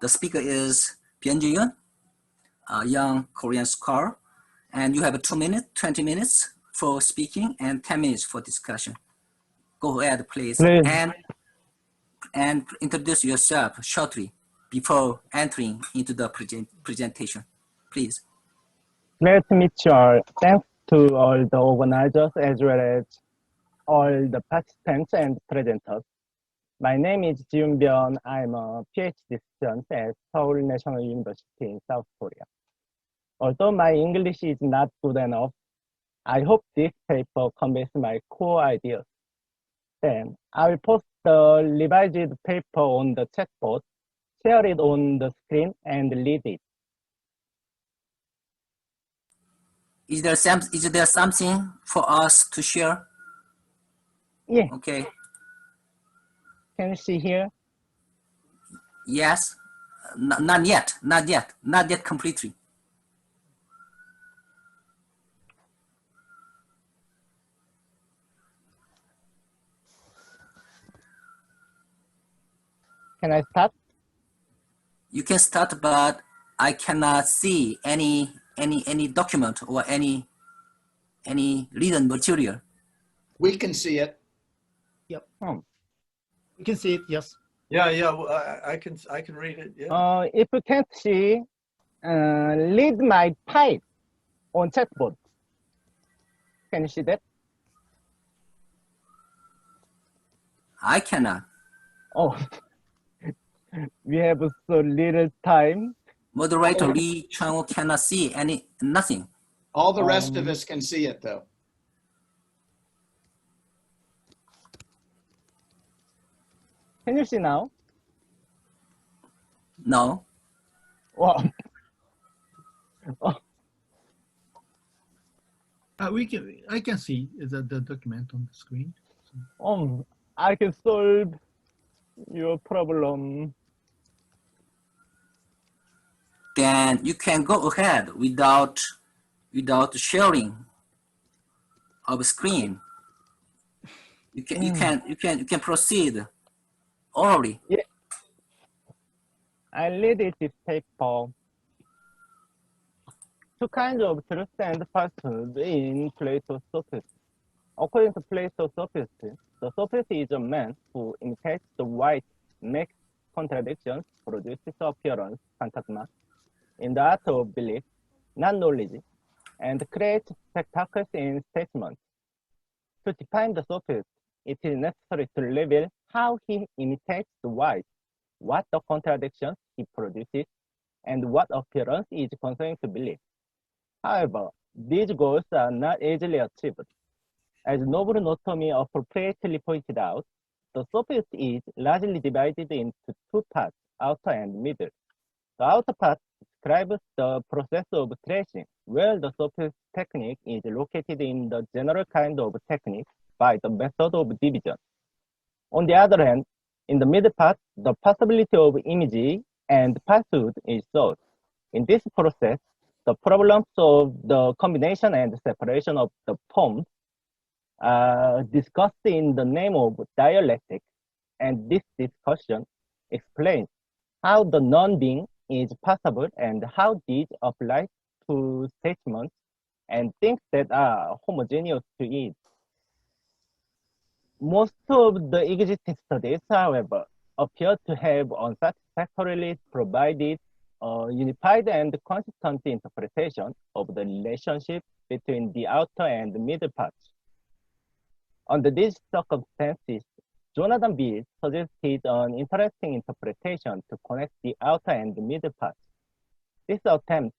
The speaker is Byun, a young Korean scholar, and you have 2 minutes, 20 minutes for speaking and 10 minutes for discussion. Go ahead, please. And introduce yourself shortly before entering into the presentation, please. Glad to meet you all. Thanks to all the organizers as well as all the participants and presenters. My name is Byun. I'm a PhD student at Seoul National University in South Korea. Although my English is not good enough, I hope this paper conveys my core ideas. Then I will post the revised paper on the chatbot, share it on the screen, and read it. Is there something for us to share? Yeah. Okay. Can you see here? Yes. Not yet completely. Can I start? You can start, but I cannot see any document or any written material. We can see it. Yep. You can see it. Yes. Yeah. I can read it. Yeah. If you can't see, read my type on chatbot. Can you see that? I cannot. Oh, we have so little time. Moderator Lee Chang-Uh cannot see nothing. All the rest of us can see it though. Can you see now? No. Wow. I can see the document on the screen. I can solve your problem. Then you can go ahead without sharing of screen. You can proceed orally. Yeah. I read it this paper. Two kinds of truth and falsehood in Plato's Sophist. According to Plato's Sophist, the Sophist is a man who imitates the white, makes contradictions, produces appearance, phantasma, in the art of belief, not knowledge, and creates spectacles in statements. To define the Sophist, it is necessary to reveal how he imitates the white, what the contradictions he produces, and what appearance is concerning to belief. However, these goals are not easily achieved. As Noble Notomi appropriately pointed out, the Sophist is largely divided into two parts, outer and middle. The outer part describes the process of tracing, where the Sophist technique is located in the general kind of technique by the method of division. On the other hand, in the middle part, the possibility of image and falsehood is solved. In this process, the problems of the combination and separation of the forms are discussed in the name of dialectic, and this discussion explains how the non-being is possible and how these apply to statements and things that are homogeneous to it. Most of the existing studies, however, appear to have unsatisfactorily provided a unified and consistent interpretation of the relationship between the outer and middle parts. Under these circumstances, Jonathan B. suggested an interesting interpretation to connect the outer and the middle parts. This attempt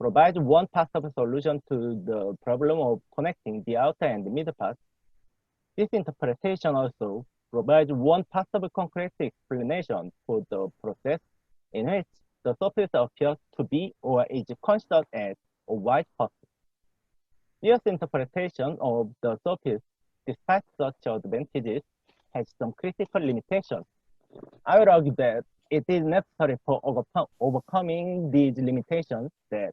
provides one possible solution to the problem of connecting the outer and the middle parts. This interpretation also provides one possible concrete explanation for the process in which the Sophist appears to be or is considered as a white person. This interpretation of the Sophist, despite such advantages, has some critical limitations. I would argue that it is necessary for overcoming these limitations that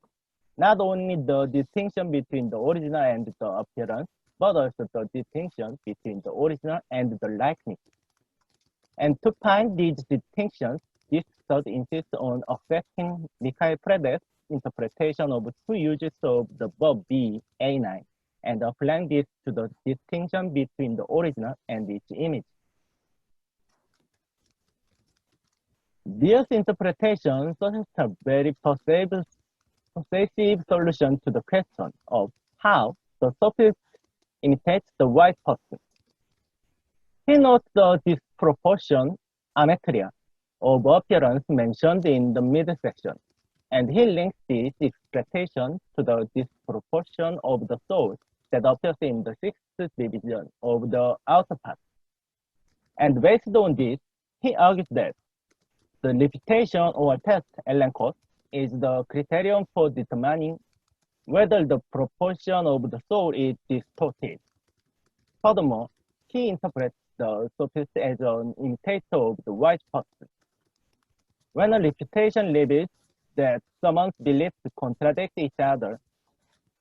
not only the distinction between the original and the appearance, but also the distinction between the original and the likeness. And to find these distinctions, this method insists on accepting Mikhail Fredet's interpretation of two uses of the verb be A9 and applying this to the distinction between the original and its image. This interpretation suggests a very persuasive solution to the question of how the sophist imitates the white person. He notes the disproportion ametria of appearance mentioned in the middle section, and he links this expectation to the disproportion of the soul that appears in the sixth division of the outer part. And based on this, he argues that the reputation or test elenchos is the criterion for determining whether the proportion of the soul is distorted. Furthermore, he interprets the sophist as an imitator of the white person. When a reputation reveals that someone's beliefs contradict each other,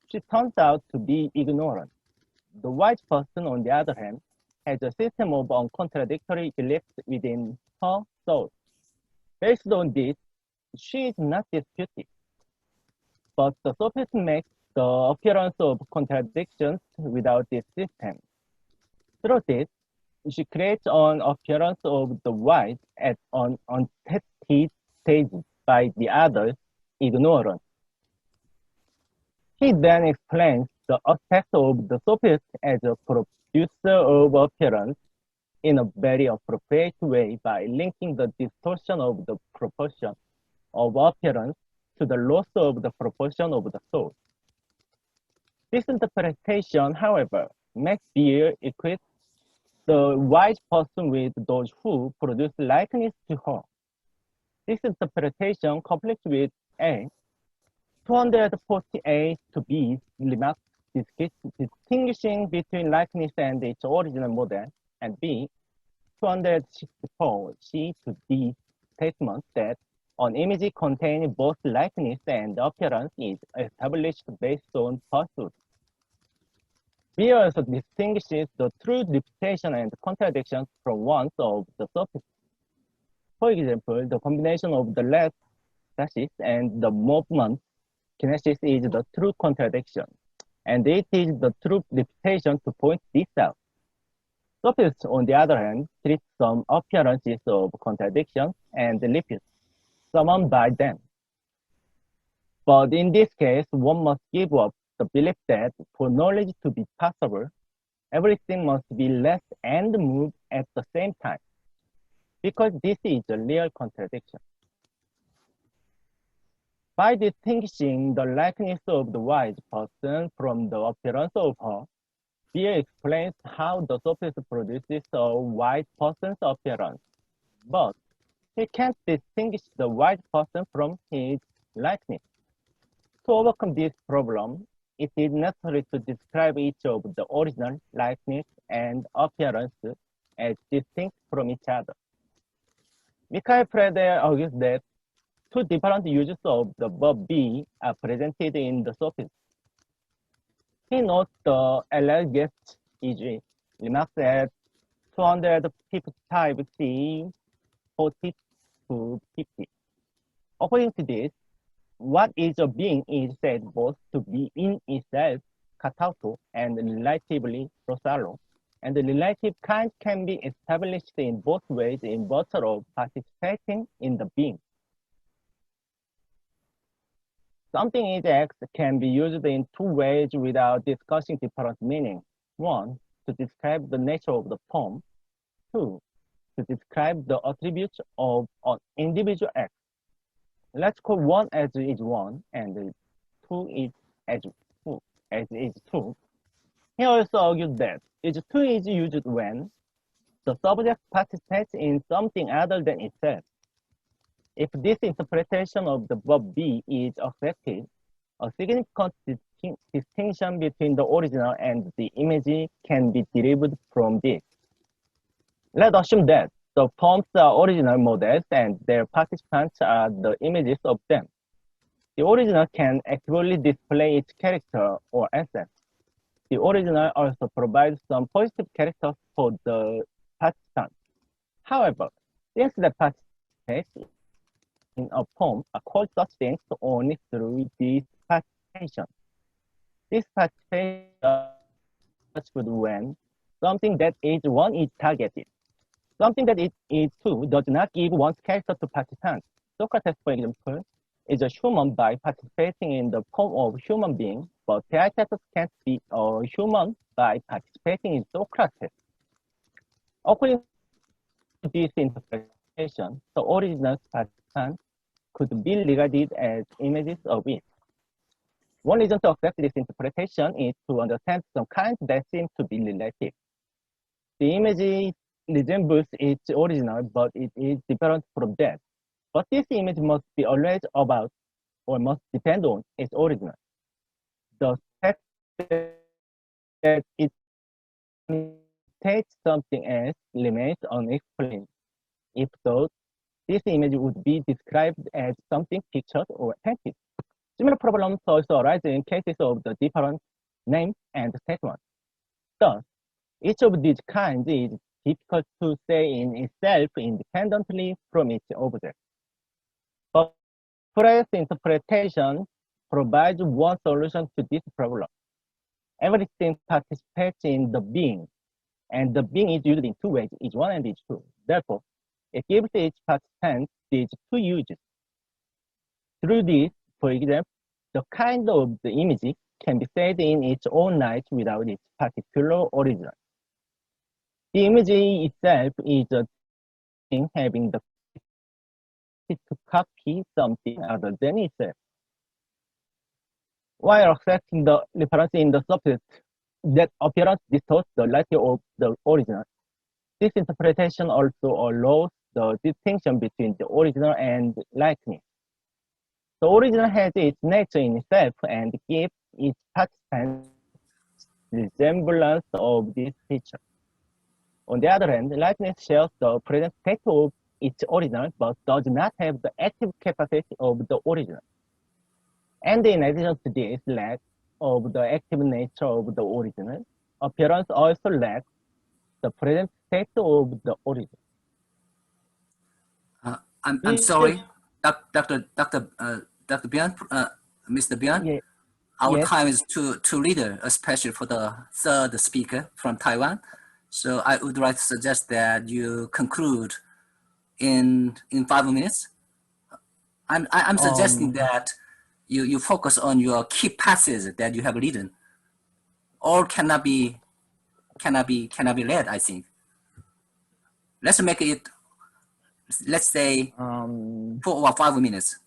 she turns out to be ignorant. The white person, on the other hand, has a system of uncontradictory beliefs within her soul. Based on this, she is not disputed. But the sophist makes the appearance of contradictions without this system. Through this, she creates an appearance of the white at an untested stage by the other's ignorance. He then explains the aspect of the sophist as a producer of appearance in a very appropriate way by linking the distortion of the proportion of appearance to the loss of the proportion of the soul. This interpretation, however, makes Byun equate the white person with those who produce likeness to her. This interpretation conflicts with A. 248 to B remarks distinguishing between likeness and its original model, and B. 264 C to D statement that an image containing both likeness and appearance is established based on falsehood. Byun also distinguishes the true reputation and contradictions from ones of the sophist. For example, the combination of the left stasis and the movement kinesis is the true contradiction, and it is the true reputation to point this out. Sophists, on the other hand, treat some appearances of contradiction and refute some by them. But in this case, one must give up the belief that for knowledge to be possible, everything must be left and moved at the same time, because this is a real contradiction. By distinguishing the likeness of the white person from the appearance of her, Byun explains how the sophist produces a white person's appearance, but he can't distinguish the white person from his likeness. To overcome this problem, it is necessary to describe each of the original likeness and appearance as distinct from each other. Mikhail Fredet argues that two different uses of the verb be are presented in the sophist. He notes the LL guest, e.g., remarks at 255 C 40 to 50. According to this, what is a being is said both to be in itself, katauto, and relatively prosalo, and the relative kind can be established in both ways in virtue of participating in the being. Something is X can be used in two ways without discussing different meanings. One, to describe the nature of the form. Two, to describe the attributes of an individual X. Let's call one as is one and two is as is two. He also argues that is two is used when the subject participates in something other than itself. If this interpretation of the verb be is accepted, a significant distinction between the original and the image can be derived from this. Let's assume that the forms are original models and their participants are the images of them. The original can accurately display its character or essence. The original also provides some positive characters for the participant. However, since the participant in a poem are called such things only through this participation. This participation is when something that is one is targeted. Something that is two does not give one's character to participants. Socrates, for example, is a human by participating in the poem of human being, but Theaetetus can't be a human by participating in Socrates. According to this interpretation, the original participants could be regarded as images of it. One reason to accept this interpretation is to understand some kinds that seem to be relative. The image resembles its original, but it is different from that. But this image must be always about or must depend on its original. The fact that it imitates something else remains unexplained. If so, this image would be described as something pictured or painted. Similar problems also arise in cases of the different names and statements. Thus, each of these kinds is difficult to say in itself independently from its object. But Freud's interpretation provides one solution to this problem. Everything participates in the being, and the being is used in two ways, each one and each two. Therefore, it gives each participant these two uses. Through this, for example, the kind of the image can be said in its own right without its particular origin. The image itself is a thing having the capacity to copy something other than itself. While accepting the reference in the Sophist that appearance distorts the reality of the original, this interpretation also allows the distinction between the original and likeness. The original has its nature in itself and gives its participants resemblance of this feature. On the other hand, likeness shares the present state of its original but does not have the active capacity of the original. And in addition to this lack of the active nature of the original, appearance also lacks the present state of the original. I'm sorry, Dr. Byun, Mr. Byun. Yeah. Our Yes. time is too little, especially for the third speaker from Taiwan. So I would like to suggest that you conclude in 5 minutes. I'm suggesting that you focus on your key passages that you have written. All cannot be read, I think. Let's make it, let's say 4 or 5 minutes.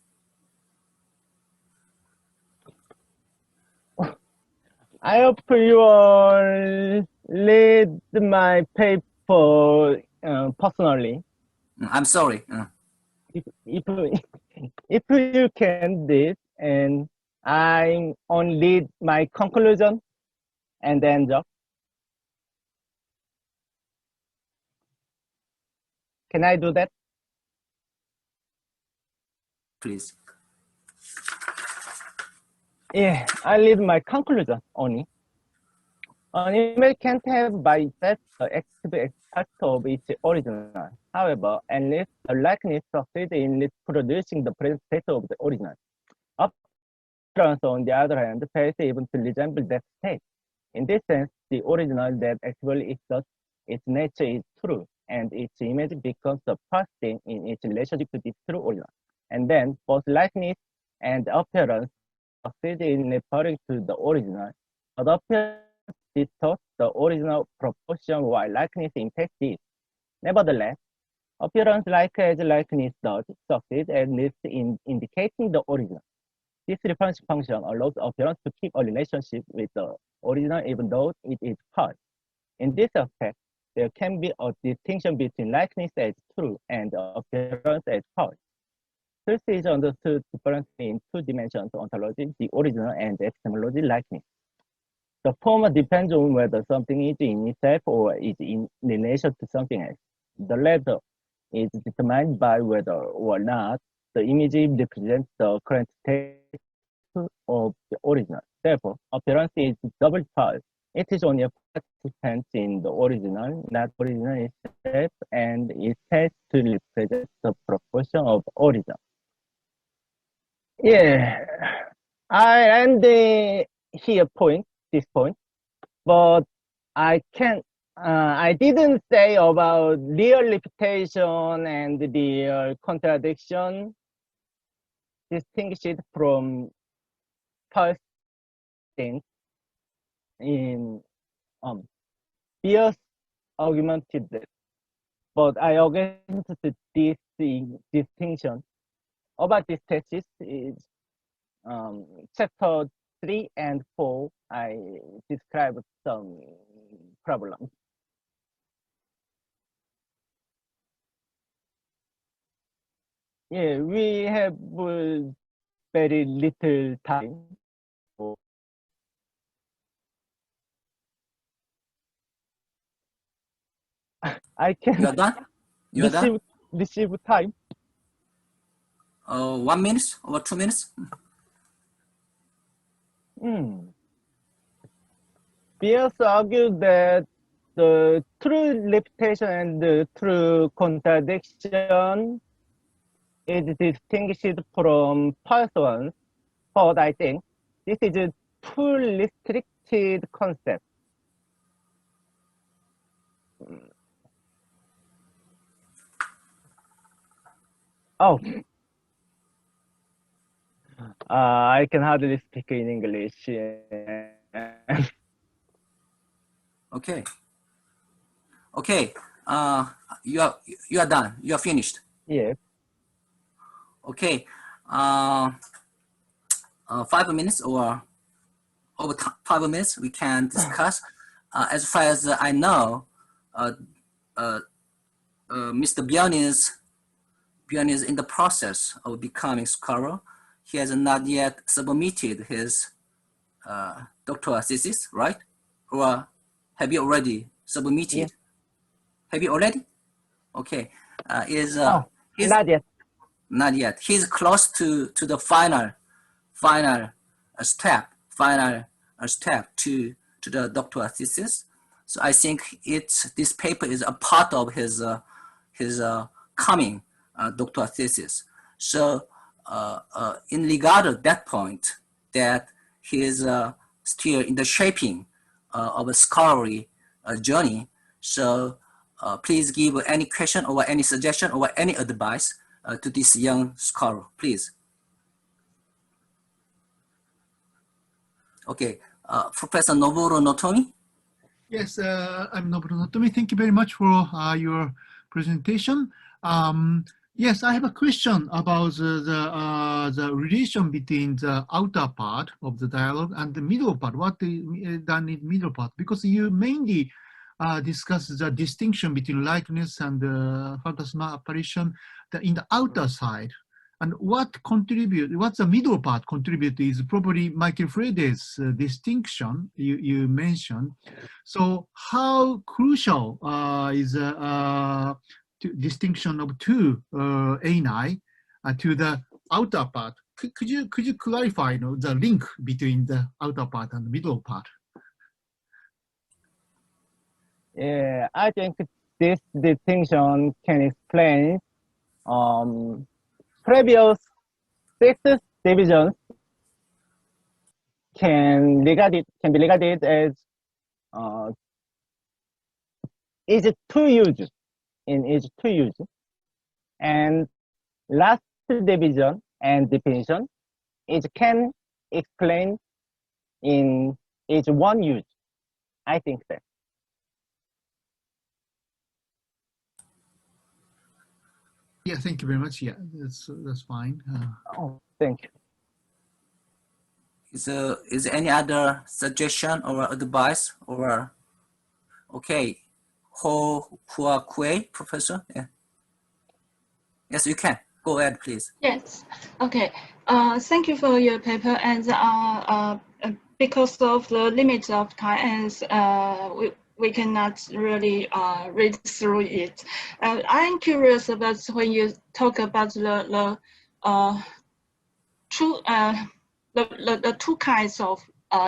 I hope you will read my paper personally. I'm sorry. If you can read, and I only read my conclusion and then job. Can I do that? Please. Yeah, I read my conclusion only. An image can't have by itself the active aspect of its original. However, unless the likeness succeeds in reproducing the present state of the original. Appearance, on the other hand, fails even to resemble that state. In this sense, the original that actually exists, its nature is true, and its image becomes the first thing in its relationship to this true original. And then, both likeness and appearance succeed in referring to the original, but appearance distorts the original proportion while likeness imitates it. Nevertheless, appearance, like as likeness does, succeed at least in indicating the original. This reference function allows appearance to keep a relationship with the original even though it is false. In this aspect, there can be a distinction between likeness as true and appearance as false. Truth is understood differently in two dimensions: ontology, the original, and epistemology, likeness. The former depends on whether something is in itself or is in relation to something else. The latter is determined by whether or not the image represents the current state of the original. Therefore, appearance is double false. It is only a participant in the original, not original itself, and it has to represent the proportion of original. Yeah, I end here this point, but I can't. I didn't say about real reputation and real contradiction distinguished from false things in Bier's argumented that. But I against this distinction. About this thesis is chapter 3 and 4. I described some problems. Yeah, we have very little time. I can You are done? You are done? receive time. 1 minute or 2 minutes? Pierce argued that the true reputation and the true contradiction is distinguished from false ones, but I think this is a too restricted concept. Oh, I can hardly speak in English. Okay. Okay. You are done. You are finished. Yeah. Okay. 5 minutes or over 5 minutes we can discuss. As far as I know, Mr. Byun is in the process of becoming scholar. He has not yet submitted his doctoral thesis, right? Or have you already submitted? Yeah. Have you already? Okay. Not yet. Not yet. He's close to the final step to the doctoral thesis. So I think this paper is a part of his coming doctoral thesis. So in regard to that point, that he is still in the shaping of a scholarly journey. So please give any question or any suggestion or any advice to this young scholar, please. Okay, Professor Noboru Notomi. Yes, I'm Noboru Notomi. Thank you very much for your presentation. Yes, I have a question about the relation between the outer part of the dialogue and the middle part. What done in middle part? Because you mainly discuss the distinction between likeness and phantasma apparition in the outer side. And what's the middle part contribute is probably Michael Freide's distinction you mentioned. So how crucial is distinction of two ani to the outer part? Could you clarify the link between the outer part and the middle part? Yeah, I think this distinction can explain previous 6 divisions can be regarded as is to use in is to use, and last division and definition is can explain in is one use. I think that. Yeah, thank you very much. Yeah, that's fine. Oh, thank you. Is there any other suggestion or advice or okay? Hua Kui, Professor? Yeah. Yes, you can. Go ahead, please. Yes. Okay. Thank you for your paper. And because of the limits of time, and we cannot really read through it. I'm curious about when you talk about the two kinds of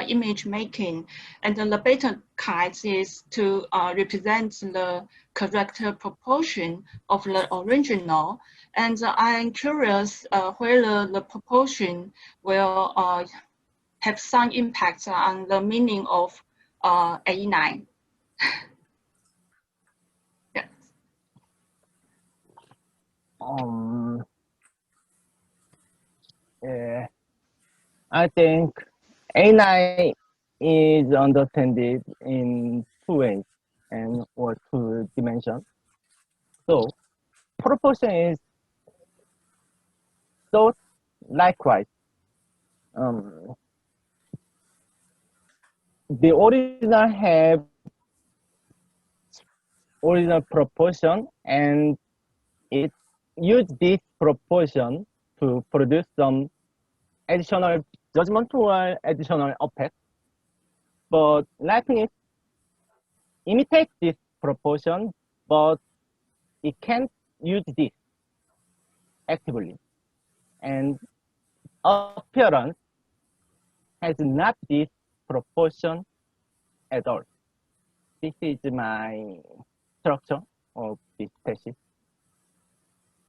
image making, and the beta kind is to represent the character proportion of the original. And I'm curious whether the proportion will have some impact on the meaning of A9. Yeah. I think A9 is understood in two ways and or two dimensions. So proportion is thought likewise. The original have original proportion, and it use this proportion to produce some additional judgment or additional effect. But Leibniz imitates this proportion, but it can't use this actively. And appearance has not this proportion at all. This is my structure of this thesis.